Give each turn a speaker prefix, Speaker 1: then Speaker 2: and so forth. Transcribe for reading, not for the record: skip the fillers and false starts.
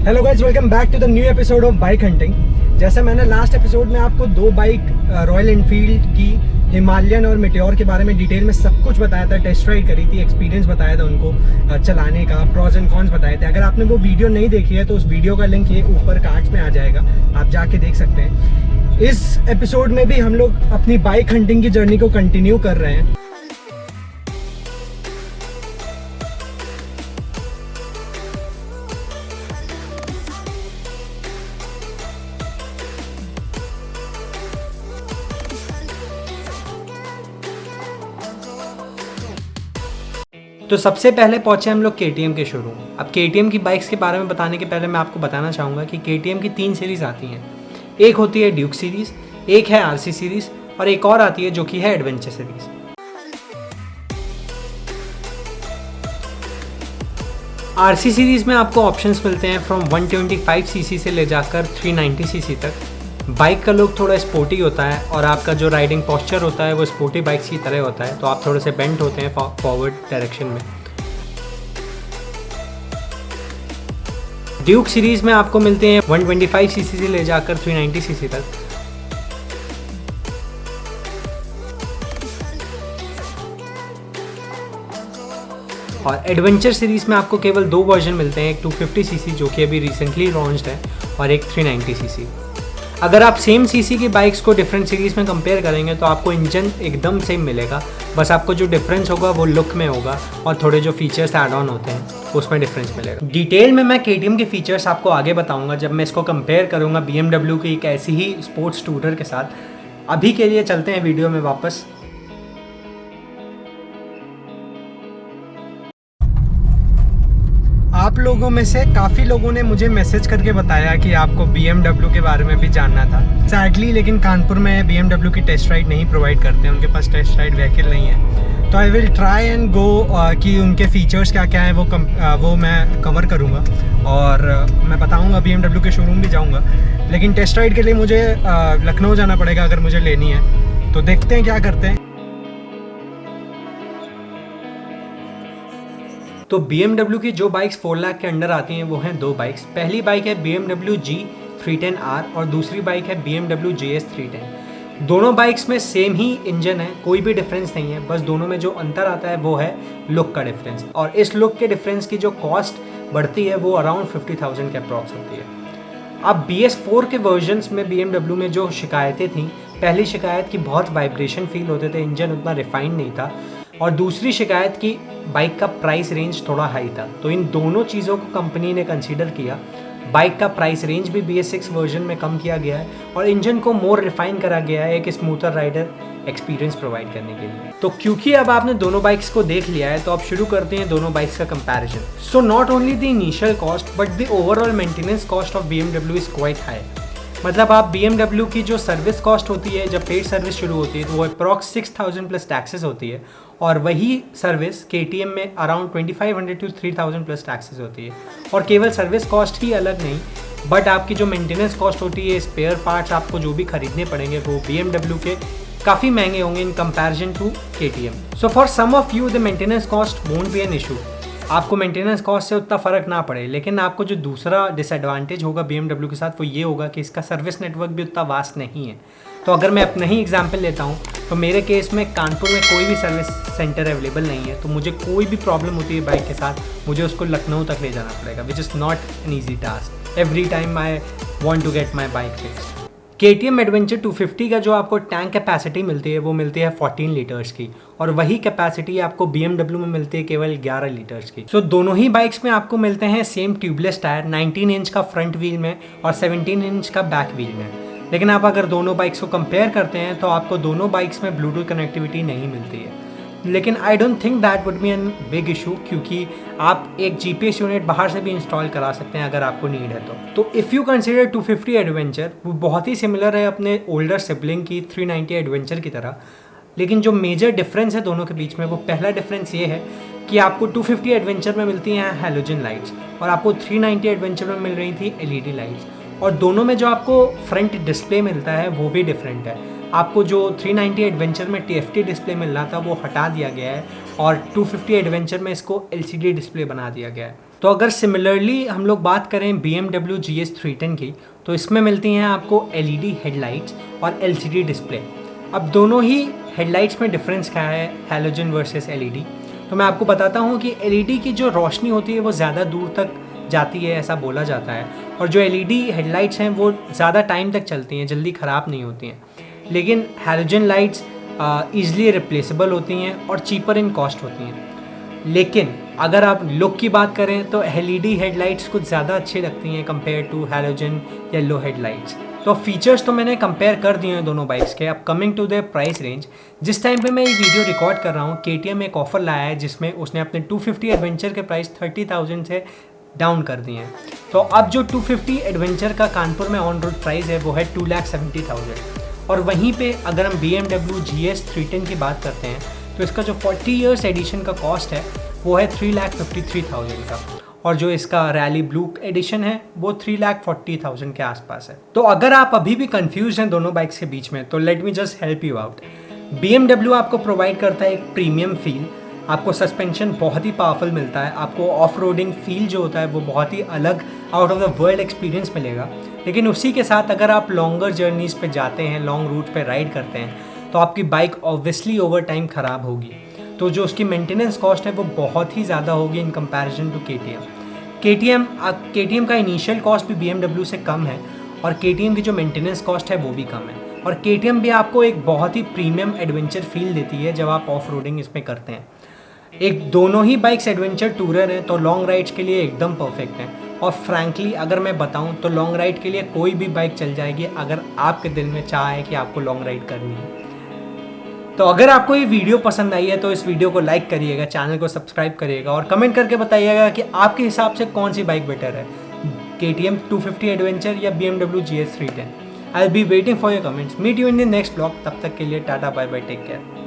Speaker 1: Hello guys, welcome back to the new episode of bike hunting. जैसे मैंने last episode में आपको दो बाइक रॉयल एनफील्ड की हिमालयन और मेटेओर के बारे में डिटेल में सब कुछ बताया था, टेस्ट राइड करी थी, एक्सपीरियंस बताया था उनको चलाने का, प्रॉज एंड कॉन्स बताए थे। अगर आपने वो वीडियो नहीं देखी है तो उस वीडियो का लिंक ये ऊपर कार्ड्स में आ जाएगा, आप जाके देख सकते हैं। इस एपिसोड में भी हम लोग अपनी बाइक हंटिंग की जर्नी को कंटिन्यू कर रहे हैं। तो सबसे पहले पहुंचे हम लोग KTM के शोरूम। अब KTM की बाइक्स के बारे में बताने के पहले मैं आपको बताना चाहूँगा कि KTM की 3 सीरीज़ आती हैं। एक होती है ड्यूक सीरीज़, एक है RC सीरीज़ और एक और आती है जो कि है एडवेंचर सीरीज़। RC सीरीज़ में आपको ऑप्शंस मिलते हैं फ्रॉम 125 सीसी से ले जाकर 390 सीसी तक। बाइक का लुक थोड़ा स्पोर्टी होता है और आपका जो राइडिंग पोस्चर होता है वो स्पोर्टी बाइक्स की तरह होता है, तो आप थोड़े से बेंट होते हैं फॉरवर्ड डायरेक्शन में। ड्यूक सीरीज़ में आपको मिलते हैं 125 सीसी से ले जाकर 390 सीसी तक। और एडवेंचर सीरीज़ में आपको केवल 2 वर्जन मिलते हैं, एक 250 सीसी जो कि अभी रिसेंटली लॉन्च्ड है और एक 390 सीसी। अगर आप सेम सीसी की बाइक्स को डिफरेंट सीरीज़ में कंपेयर करेंगे तो आपको इंजन एकदम सेम मिलेगा, बस आपको जो डिफरेंस होगा वो लुक में होगा और थोड़े जो फीचर्स ऐड ऑन होते हैं उसमें डिफरेंस मिलेगा। डिटेल में मैं KTM के फीचर्स आपको आगे बताऊंगा जब मैं इसको कंपेयर करूंगा BMW की एक ऐसी ही स्पोर्ट्स टूटर के साथ। अभी के लिए चलते हैं वीडियो में वापस। आप लोगों में से काफ़ी लोगों ने मुझे मैसेज करके बताया कि आपको BMW के बारे में भी जानना था। सैडली लेकिन कानपुर में BMW की टेस्ट राइड नहीं प्रोवाइड करते हैं, उनके पास टेस्ट राइड व्हीकल नहीं है। तो I will try and go कि उनके फीचर्स क्या क्या है वो मैं कवर करूँगा और मैं बताऊँगा। BMW के शोरूम भी जाऊँगा, लेकिन टेस्ट राइड के लिए मुझे लखनऊ जाना पड़ेगा अगर मुझे लेनी है। तो देखते हैं क्या करते हैं। तो BMW की जो बाइक्स 4 लाख के अंडर आती हैं वो हैं 2 बाइक्स। पहली बाइक है BMW G310R और दूसरी बाइक है BMW JS 310। दोनों बाइक्स में सेम ही इंजन है, कोई भी डिफरेंस नहीं है, बस दोनों में जो अंतर आता है वो है लुक का डिफरेंस। और इस लुक के डिफरेंस की जो कॉस्ट बढ़ती है वो अराउंड 50,000 के अप्रॉक्स होती है। अब BS4 के वर्जन्स में BMW में जो शिकायतें थी, पहली शिकायत की बहुत वाइब्रेशन फील होते थे, इंजन उतना रिफाइंड नहीं था, और दूसरी शिकायत की बाइक का प्राइस रेंज थोड़ा हाई था। तो इन दोनों चीज़ों को कंपनी ने कंसीडर किया। बाइक का प्राइस रेंज भी BS6 वर्जन में कम किया गया है और इंजन को मोर रिफाइन करा गया है एक स्मूथर राइडर एक्सपीरियंस प्रोवाइड करने के लिए। तो क्योंकि अब आपने दोनों बाइक्स को देख लिया है तो अब शुरू करते हैं दोनों बाइक्स का comparison. So not only the initial cost but the overall maintenance cost of BMW is quite high. मतलब आप BMW की जो सर्विस कॉस्ट होती है, जब पेड सर्विस शुरू होती है तो वो अप्रॉक्स 6,000 प्लस टैक्सेस होती है, और वही सर्विस KTM में अराउंड 2,500 to 3,000 प्लस टैक्सेस होती है। और केवल सर्विस कॉस्ट ही अलग नहीं, बट आपकी जो मेंटेनेंस कॉस्ट होती है, स्पेयर पार्ट्स आपको जो भी खरीदने पड़ेंगे वो BMW के काफ़ी महंगे होंगे in comparison to KTM। So for some of you the maintenance cost won't be an issue, आपको मेंटेनेंस कॉस्ट से उतना फ़र्क ना पड़े। लेकिन आपको जो दूसरा डिसएडवांटेज होगा BMW के साथ वो ये होगा कि इसका सर्विस नेटवर्क भी उतना वास्ट नहीं है। तो अगर मैं अपना ही एग्जांपल लेता हूँ तो मेरे केस में कानपुर में कोई भी सर्विस सेंटर अवेलेबल नहीं है, तो मुझे कोई भी प्रॉब्लम होती है बाइक के साथ, मुझे उसको लखनऊ तक ले जाना पड़ेगा, which is not an easy task every time I want to get my bike fixed. KTM adventure 250 का जो आपको टैंक कैपेसिटी मिलती है वो मिलती है 14 लीटर्स की, और वही कैपेसिटी आपको BMW में मिलती है केवल 11 लीटर्स की। सो दोनों ही बाइक्स में आपको मिलते हैं सेम ट्यूबलेस टायर, 19 इंच का फ्रंट व्हील में और 17 इंच का बैक व्हील में। लेकिन आप अगर दोनों बाइक्स को कंपेयर करते हैं तो आपको दोनों बाइक्स में ब्लूटूथ कनेक्टिविटी नहीं मिलती है। लेकिन I don't think that would be an big issue, क्योंकि आप एक GPS यूनिट बाहर से भी इंस्टॉल करा सकते हैं अगर आपको नीड है तो इफ़ यू कंसिडर 250 एडवेंचर, वो बहुत ही सिमिलर है अपने ओल्डर सिबलिंग की 390 एडवेंचर की तरह। लेकिन जो मेजर डिफरेंस है दोनों के बीच में, वो पहला डिफरेंस ये है कि आपको 250 एडवेंचर में मिलती हैं हैलोजन लाइट्स और आपको 390 एडवेंचर में मिल रही थी LED लाइट्स। और दोनों में जो आपको फ्रंट डिस्प्ले मिलता है वो भी डिफरेंट है। आपको जो 390 एडवेंचर में TFT डिस्प्ले मिल रहा था वो हटा दिया गया है और 250 एडवेंचर में इसको LCD डिस्प्ले बना दिया गया है। तो अगर सिमिलरली हम लोग बात करें BMW GS 310 की, तो इसमें मिलती हैं आपको LED हेडलाइट्स और LCD डिस्प्ले। अब दोनों ही हेडलाइट्स में डिफरेंस क्या है हैलोजन वर्सेस LED, तो मैं आपको बताता हूँ कि LED की जो रोशनी होती है वो ज़्यादा दूर तक जाती है, ऐसा बोला जाता है, और जो LED हेडलाइट्स हैं वो ज़्यादा टाइम तक चलती हैं, जल्दी ख़राब नहीं होती हैं। लेकिन हैलोजन लाइट्स ईज़िली रिप्लेसेबल होती हैं और चीपर इन कॉस्ट होती हैं। लेकिन अगर आप लुक की बात करें तो LED हेडलाइट्स कुछ ज़्यादा अच्छी लगती हैं compare to halogen yellow headlights. तो फीचर्स तो मैंने कंपेयर कर दिए हैं दोनों बाइक्स के। अब coming to the price range, जिस टाइम पे मैं ये वीडियो रिकॉर्ड कर रहा हूँ KTM एक ऑफर लाया है जिसमें उसने अपने 250 एडवेंचर के प्राइस 30,000 से डाउन कर दिए हैं। तो अब जो 250 एडवेंचर का कानपुर में ऑन रोड प्राइस है वो है 2,70,000। और वहीं पे अगर हम BMW GS 310 की बात करते हैं तो इसका जो 40 ईयर्स एडिशन का कॉस्ट है वो है 3,53,000 का, और जो इसका रैली ब्लू एडिशन है वो 3,40,000 के आसपास है। तो अगर आप अभी भी कंफ्यूज हैं दोनों बाइक्स के बीच में तो let me just help you out. BMW आपको प्रोवाइड करता है एक प्रीमियम फील, आपको सस्पेंशन बहुत ही पावरफुल मिलता है, आपको ऑफ रोडिंग फील जो होता है वो बहुत ही अलग out of the world experience मिलेगा। लेकिन उसी के साथ अगर आप लॉन्गर जर्नीज़ पे जाते हैं, लॉन्ग रूट पे राइड करते हैं, तो आपकी बाइक ऑब्वियसली ओवर टाइम ख़राब होगी, तो जो उसकी मेंटेनेंस कॉस्ट है वो बहुत ही ज़्यादा होगी इन कंपैरिजन टू KTM का इनिशियल कॉस्ट भी BMW से कम है, और KTM की जो मेंटेनेंस कॉस्ट है वो भी कम है, और KTM भी आपको एक बहुत ही प्रीमियम एडवेंचर फील देती है जब आप ऑफ रोडिंग इसमें करते हैं। एक दोनों ही बाइक्स एडवेंचर टूरर हैं, तो लॉन्ग राइड्स के लिए एकदम परफेक्ट हैं। और फ्रैंकली अगर मैं बताऊं तो लॉन्ग राइड के लिए कोई भी बाइक चल जाएगी अगर आपके दिल में चाह है कि आपको लॉन्ग राइड करनी है। तो अगर आपको ये वीडियो पसंद आई है तो इस वीडियो को लाइक करिएगा, चैनल को सब्सक्राइब करिएगा और कमेंट करके बताइएगा कि आपके हिसाब से कौन सी बाइक बेटर है, KTM 250 एडवेंचर या BMW GS 310। I will be waiting for your comments. Meet you in the next blog. तब तक के लिए tata bye bye, take care.